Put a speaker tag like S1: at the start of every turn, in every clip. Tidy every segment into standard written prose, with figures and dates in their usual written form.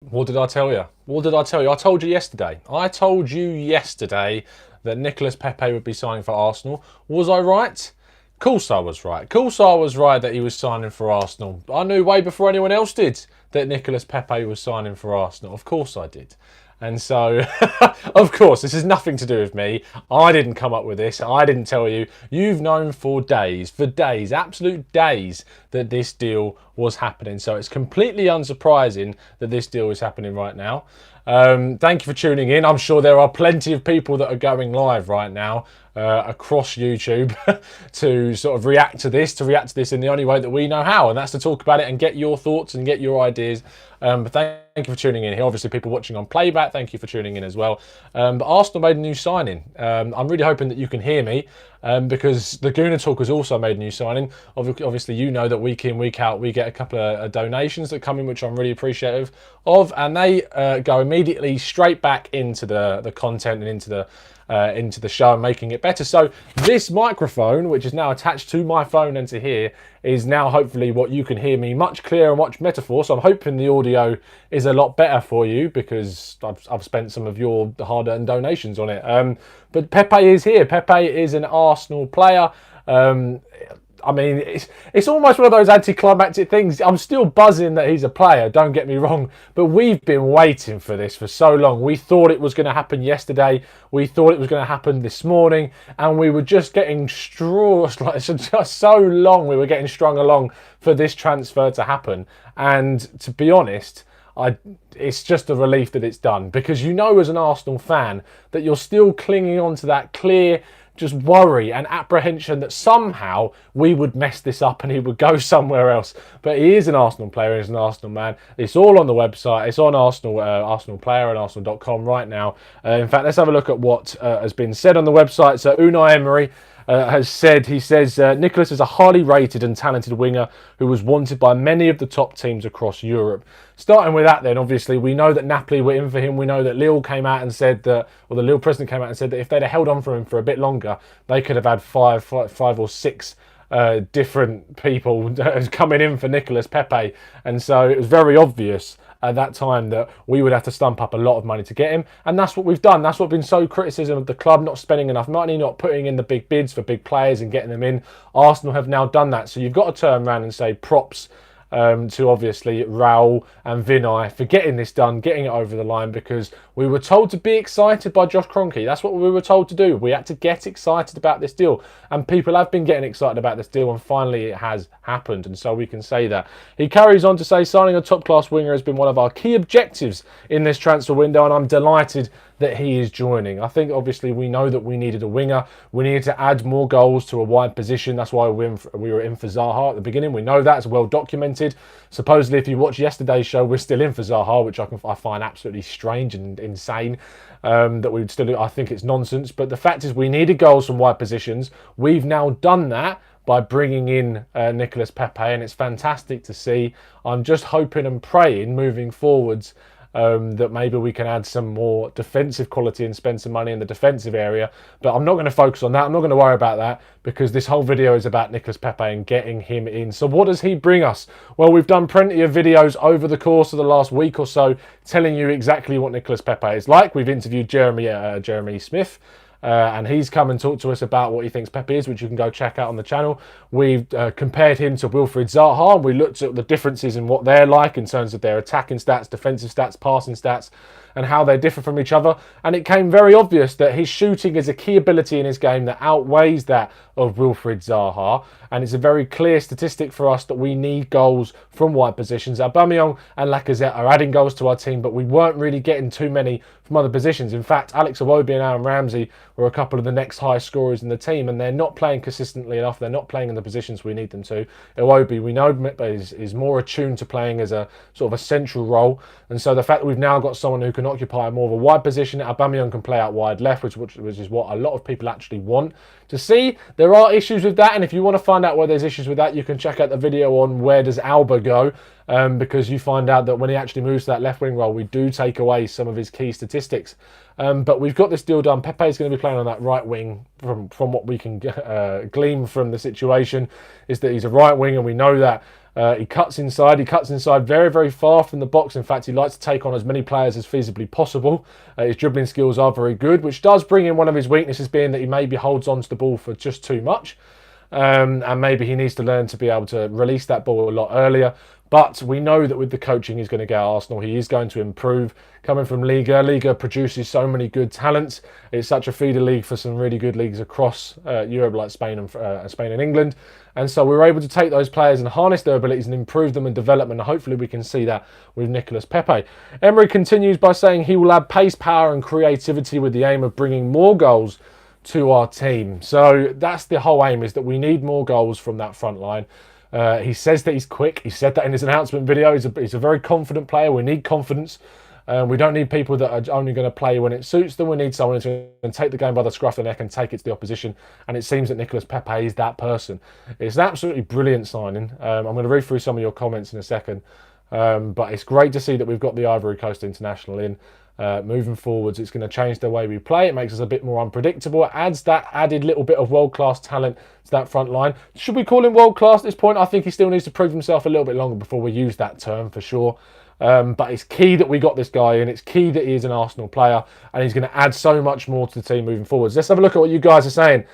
S1: What did I tell you? What did I tell you? I told you yesterday. I told you yesterday that Nicolas Pepe would be signing for Arsenal. Was I right? Of course I was right. Of course I was right that he was signing for Arsenal. I knew way before anyone else did that Nicolas Pepe was signing for Arsenal. Of course I did. And so, of course, this has nothing to do with me. I didn't come up with this. I didn't tell you. You've known for days, absolute days, that this deal was happening. So it's completely unsurprising that this deal is happening right now. Thank you for tuning in. I'm sure there are plenty of people that are going live right now across YouTube to sort of react to this in the only way that we know how, and that's to talk about it and get your thoughts and get your ideas. But thank you for tuning in here. Obviously, people watching on playback, thank you for tuning in as well. But Arsenal made a new signing. I'm really hoping that you can hear me because the Gooner Talk has also made a new signing. Obviously, you know that week in, week out, we get a couple of donations that come in, which I'm really appreciative of, and they go immediately straight back into the content and into the show and making it better. So this microphone, which is now attached to my phone and to here, is now hopefully what you can hear me much clearer and much metaphor. So I'm hoping the audio is a lot better for you because I've spent some of your hard-earned donations on it. But Pepe is here. Pepe is an Arsenal player. I mean, it's almost one of those anticlimactic things. I'm still buzzing that he's a player, don't get me wrong, but we've been waiting for this for so long. We thought it was going to happen yesterday. We thought it was going to happen this morning, and we were just getting just so long we were getting strung along for this transfer to happen. And to be honest, it's just a relief that it's done, because you know as an Arsenal fan that you're still clinging on to that clear just worry and apprehension that somehow we would mess this up and he would go somewhere else. But he is an Arsenal player, he's an Arsenal man. It's all on the website. It's on Arsenal Player and Arsenal.com right now. In fact, let's have a look at what has been said on the website. So Unai Emery has said, he says, Nicolas is a highly rated and talented winger who was wanted by many of the top teams across Europe. Starting with that then, obviously, we know that Napoli were in for him. We know that Lille came out and said that, or the Lille president came out and said that if they'd have held on for him for a bit longer, they could have had five or six different people coming in for Nicolas Pepe. And so it was very obvious at that time that we would have to stump up a lot of money to get him, and that's what we've done. That's what been so criticism of the club, not spending enough money, not putting in the big bids for big players and getting them in. Arsenal have now done that, so you've got to turn around and say props to obviously Raul and Vinay for getting this done, getting it over the line, because we were told to be excited by Josh Kroenke. That's what we were told to do. We had to get excited about this deal, and people have been getting excited about this deal, and finally it has happened, and so we can say that. He carries on to say, signing a top-class winger has been one of our key objectives in this transfer window, and I'm delighted that he is joining. I think obviously we know that we needed a winger. We needed to add more goals to a wide position. That's why we were in for Zaha at the beginning. We know that's well documented. Supposedly, if you watch yesterday's show, we're still in for Zaha, which I find absolutely strange and insane. That we would still, I think it's nonsense. But the fact is, we needed goals from wide positions. We've now done that by bringing in Nicolas Pepe, and it's fantastic to see. I'm just hoping and praying moving forwards that maybe we can add some more defensive quality and spend some money in the defensive area. But I'm not going to focus on that. I'm not going to worry about that, because this whole video is about Nicolas Pepe and getting him in. So what does he bring us? Well, we've done plenty of videos over the course of the last week or so telling you exactly what Nicolas Pepe is like. We've interviewed Jeremy Smith, and he's come and talked to us about what he thinks Pepe is, which you can go check out on the channel. We've compared him to Wilfried Zaha. We looked at the differences in what they're like in terms of their attacking stats, defensive stats, passing stats, and how they differ from each other. And it came very obvious that his shooting is a key ability in his game that outweighs that of Wilfried Zaha. And it's a very clear statistic for us that we need goals from wide positions. Aubameyang and Lacazette are adding goals to our team, but we weren't really getting too many from other positions. In fact, Alex Iwobi and Aaron Ramsey were a couple of the next highest scorers in the team, and they're not playing consistently enough. They're not playing in the positions we need them to. Iwobi, we know, is more attuned to playing as a sort of a central role. And so the fact that we've now got someone who can occupy more of a wide position, Aubameyang can play out wide left, which is what a lot of people actually want to see. There are issues with that, and if you want to find out where there's issues with that, you can check out the video on where does Alba go, because you find out that when he actually moves to that left wing role, we do take away some of his key statistics. But we've got this deal done. Pepe is going to be playing on that right wing. From what we can glean from the situation, is that he's a right wing, and we know that. He cuts inside. He cuts inside very, very far from the box. In fact, he likes to take on as many players as feasibly possible. His dribbling skills are very good, which does bring in one of his weaknesses, being that he maybe holds on to the ball for just too much. And maybe he needs to learn to be able to release that ball a lot earlier. But we know that with the coaching he's going to get at Arsenal, he is going to improve. Coming from Liga, Liga produces so many good talents. It's such a feeder league for some really good leagues across Europe, like Spain and England. And so we were able to take those players and harness their abilities and improve them and develop them. And hopefully we can see that with Nicolas Pepe. Emery continues by saying he will add pace, power and creativity with the aim of bringing more goals to our team. So that's the whole aim, is that we need more goals from that front line. He says that he's quick. He said that in his announcement video. He's a very confident player. We need confidence. We don't need people that are only going to play when it suits them. We need someone who's going to take the game by the scruff of the neck and take it to the opposition. And it seems that Nicolas Pepe is that person. It's an absolutely brilliant signing. I'm going to read through some of your comments in a second. But it's great to see that we've got the Ivory Coast International in. Moving forwards, it's going to change the way we play. It makes us a bit more unpredictable. It adds that added little bit of world-class talent to that front line. Should we call him world-class at this point? I think he still needs to prove himself a little bit longer before we use that term, for sure. But it's key that we got this guy in. It's key that he is an Arsenal player, and he's going to add so much more to the team moving forwards. Let's have a look at what you guys are saying.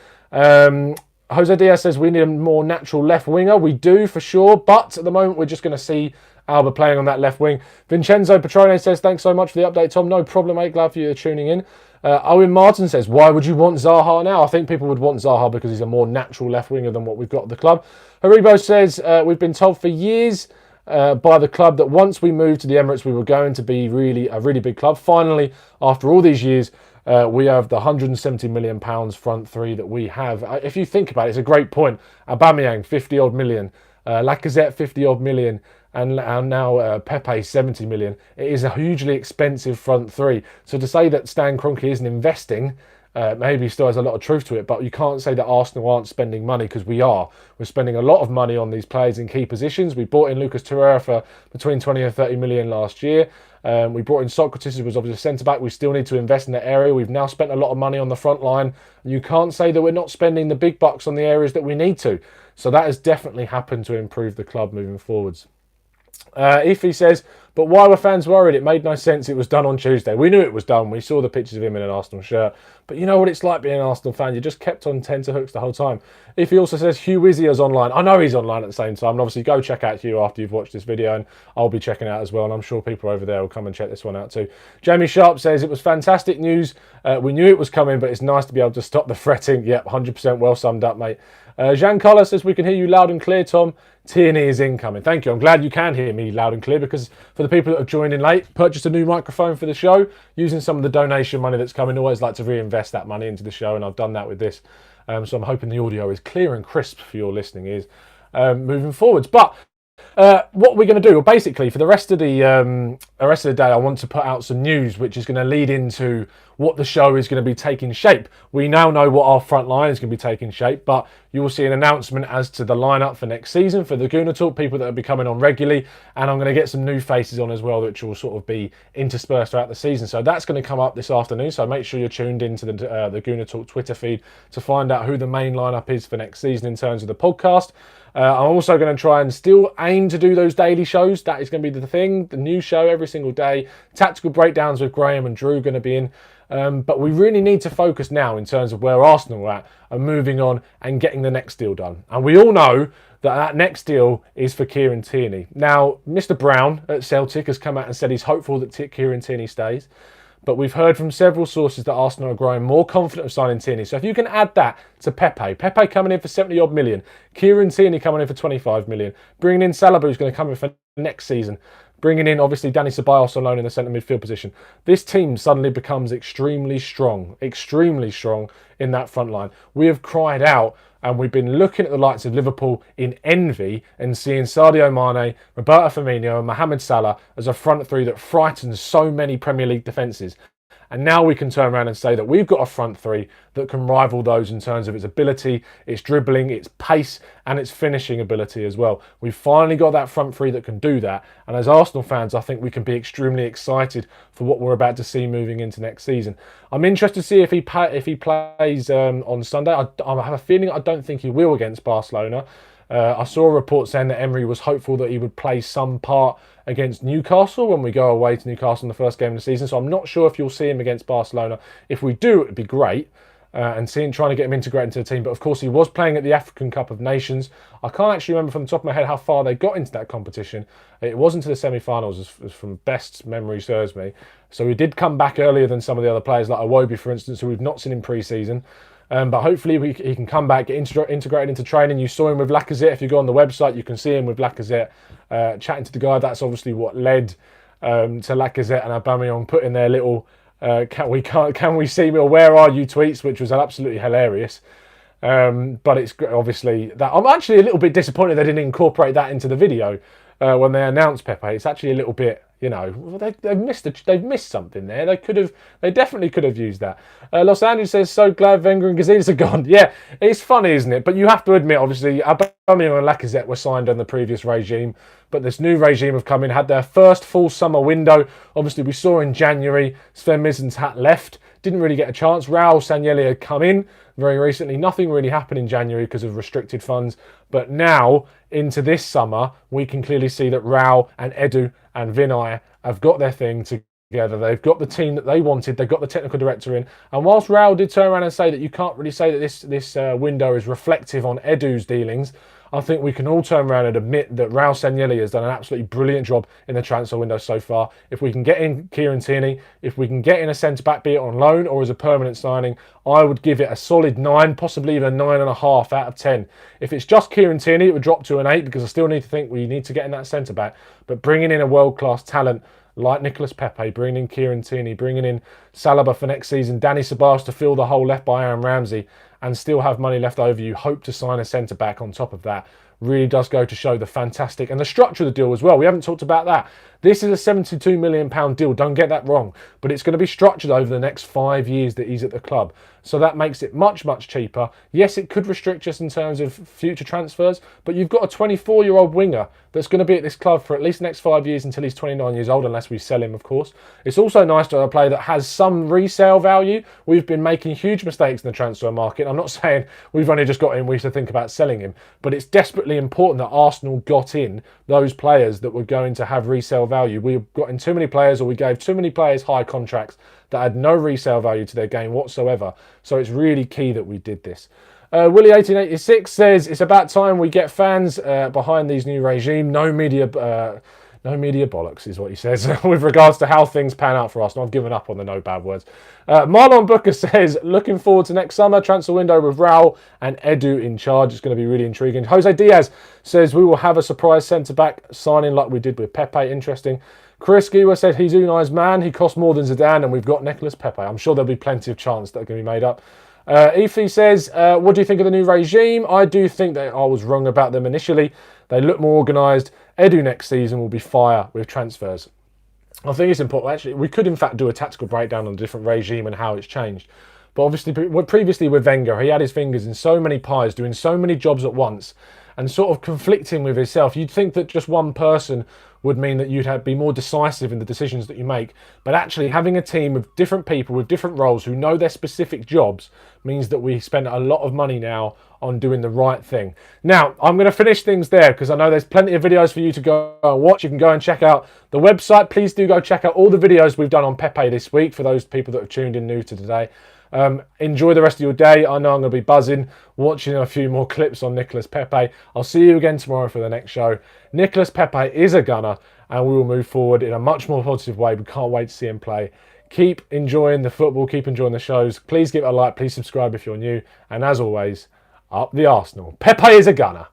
S1: Jose Diaz says we need a more natural left winger. We do, for sure, but at the moment we're just going to see Alba playing on that left wing. Vincenzo Petrone says, thanks so much for the update, Tom. No problem, mate. Glad for you tuning in. Owen Martin says, why would you want Zaha now? I think people would want Zaha because he's a more natural left winger than what we've got at the club. Haribo says, we've been told for years by the club that once we moved to the Emirates, we were going to be a really big club. Finally, after all these years, we have the £170 million front three that we have. If you think about it, it's a great point. Aubameyang, 50-odd million. Lacazette, 50-odd million. And now Pepe, 70 million. It is a hugely expensive front three. So to say that Stan Kroenke isn't investing, maybe still has a lot of truth to it, but you can't say that Arsenal aren't spending money, because we are. We're spending a lot of money on these players in key positions. We bought in Lucas Torreira for between 20 and 30 million last year. We brought in Socrates, who was obviously centre-back. We still need to invest in that area. We've now spent a lot of money on the front line. You can't say that we're not spending the big bucks on the areas that we need to. So that has definitely happened to improve the club moving forwards. Ify says, but why were fans worried? It made no sense. It was done on Tuesday. We knew it was done. We saw the pictures of him in an Arsenal shirt. But you know what it's like being an Arsenal fan. You just kept on tenterhooks the whole time. Ify also says, Hugh Wizzier's online. I know he's online at the same time. And obviously go check out Hugh after you've watched this video. And I'll be checking out as well. And I'm sure people over there will come and check this one out too. Jamie Sharp says, it was fantastic news. We knew it was coming, but it's nice to be able to stop the fretting. Yep, 100% well summed up, mate. Jean Carlos says, we can hear you loud and clear, Tom. Tierney is incoming. Thank you. I'm glad you can hear me loud and clear, because for the people that have joined in late, purchased a new microphone for the show, using some of the donation money that's coming. Always like to reinvest that money into the show, and I've done that with this. So I'm hoping the audio is clear and crisp for your listening ears moving forwards. But what we're going to do, well, basically, for the rest of the day, I want to put out some news, which is going to lead into what the show is going to be taking shape. We now know what our front line is going to be taking shape, but you will see an announcement as to the lineup for next season for the Gooner Talk, people that will be coming on regularly, and I'm going to get some new faces on as well, which will sort of be interspersed throughout the season. So that's going to come up this afternoon, so make sure you're tuned into the Gooner Talk Twitter feed to find out who the main lineup is for next season in terms of the podcast. I'm also going to try and still aim to do those daily shows. That is going to be the thing, the new show every single day. Tactical breakdowns with Graham and Drew going to be in. But we really need to focus now in terms of where Arsenal are at and moving on and getting the next deal done. And we all know that that next deal is for Kieran Tierney. Now, Mr. Brown at Celtic has come out and said he's hopeful that Kieran Tierney stays. But we've heard from several sources that Arsenal are growing more confident of signing Tierney. So if you can add that to Pepe coming in for 70-odd million, Kieran Tierney coming in for 25 million, bringing in Salah, who's going to come in for next season, bringing in, obviously, Dani Ceballos on loan in the centre midfield position. This team suddenly becomes extremely strong in that front line. We have cried out, and we've been looking at the likes of Liverpool in envy and seeing Sadio Mane, Roberto Firmino and Mohamed Salah as a front three that frightens so many Premier League defences. And now we can turn around and say that we've got a front three that can rival those in terms of its ability, its dribbling, its pace, and its finishing ability as well. We've finally got that front three that can do that. And as Arsenal fans, I think we can be extremely excited for what we're about to see moving into next season. I'm interested to see if he plays on Sunday. I have a feeling I don't think he will against Barcelona. I saw a report saying that Emery was hopeful that he would play some part against Newcastle when we go away to Newcastle in the first game of the season. So I'm not sure if you'll see him against Barcelona. If we do, it would be great. And trying to get him integrated into the team. But of course, he was playing at the African Cup of Nations. I can't actually remember from the top of my head how far they got into that competition. It wasn't to the semi-finals, as from best memory serves me. So he did come back earlier than some of the other players, like Iwobi, for instance, who we've not seen in pre-season. But hopefully he can come back, get integrated into training. You saw him with Lacazette. If you go on the website, you can see him with Lacazette chatting to the guy. That's obviously what led to Lacazette and Aubameyang putting their little can we see me or where are you tweets, which was absolutely hilarious. But it's obviously that I'm actually a little bit disappointed they didn't incorporate that into the video when they announced Pepe. It's actually a little bit, they've missed something there. They definitely could have used that. Los Angeles says, so glad Wenger and Gazidis are gone. Yeah, it's funny, isn't it? But you have to admit, obviously, Aubameyang and Lacazette were signed on the previous regime, but this new regime have come in, had their first full summer window. Obviously, we saw in January, Sven Mislintat left, didn't really get a chance. Raul Sanllehi had come in very recently. Nothing really happened in January because of restricted funds. But now, into this summer, we can clearly see that Raul and Edu and Vinay have got their thing together. They've got the team that they wanted. They've got the technical director in. And whilst Raul did turn around and say that you can't really say that this window is reflective on Edu's dealings, I think we can all turn around and admit that Raul Sanllehi has done an absolutely brilliant job in the transfer window so far. If we can get in Kieran Tierney, if we can get in a centre-back, be it on loan or as a permanent signing, I would give it a solid 9, possibly even 9.5 out of 10. If it's just Kieran Tierney, it would drop to an 8 because I still need to think we need to get in that centre-back. But bringing in a world-class talent like Nicolas Pepe, bringing in Kieran Tierney, bringing in Saliba for next season, Danny Ceballos to fill the hole left by Aaron Ramsey, and still have money left over, you hope to sign a centre-back on top of that. Really does go to show the fantastic, and the structure of the deal as well. We haven't talked about that. This is a £72 million deal, don't get that wrong, but it's going to be structured over the next 5 years that he's at the club. So that makes it much, much cheaper. Yes, it could restrict us in terms of future transfers, but you've got a 24-year-old winger that's going to be at this club for at least the next 5 years until he's 29 years old, unless we sell him, of course. It's also nice to have a player that has some resale value. We've been making huge mistakes in the transfer market. I'm not saying we've only just got him, we should think about selling him, but it's desperately important that Arsenal got in those players that were going to have resale value. We've got in too many players, or we gave too many players high contracts that had no resale value to their game whatsoever. So it's really key that we did this. Willie1886 says, it's about time we get fans behind these new regime. No media bollocks is what he says with regards to how things pan out for us. And I've given up on the no bad words. Marlon Booker says, looking forward to next summer transfer window with Raul and Edu in charge. It's going to be really intriguing. Jose Diaz says, we will have a surprise centre-back signing like we did with Pepe. Interesting. Chris Giwa said, he's Unai's man. He costs more than Zidane, and we've got Nicolas Pepe. I'm sure there'll be plenty of chance that are going to be made up. Efi says, what do you think of the new regime? I do think that I was wrong about them initially. They look more organised. Edu next season will be fire with transfers. I think it's important. Actually, we could in fact do a tactical breakdown on the different regime and how it's changed. But obviously, previously with Wenger, he had his fingers in so many pies, doing so many jobs at once, and sort of conflicting with himself. You'd think that just one person would mean that you'd be more decisive in the decisions that you make. But actually having a team of different people with different roles who know their specific jobs means that we spend a lot of money now on doing the right thing. Now, I'm going to finish things there because I know there's plenty of videos for you to go and watch. You can go and check out the website. Please do go check out all the videos we've done on Pepe this week for those people that have tuned in new to today. Enjoy the rest of your day. I know I'm going to be buzzing, watching a few more clips on Nicolas Pepe. I'll see you again tomorrow for the next show. Nicolas Pepe is a gunner, and we will move forward in a much more positive way. We can't wait to see him play. Keep enjoying the football, keep enjoying the shows. Please give it a like, please subscribe if you're new. And as always, up the Arsenal. Pepe is a gunner.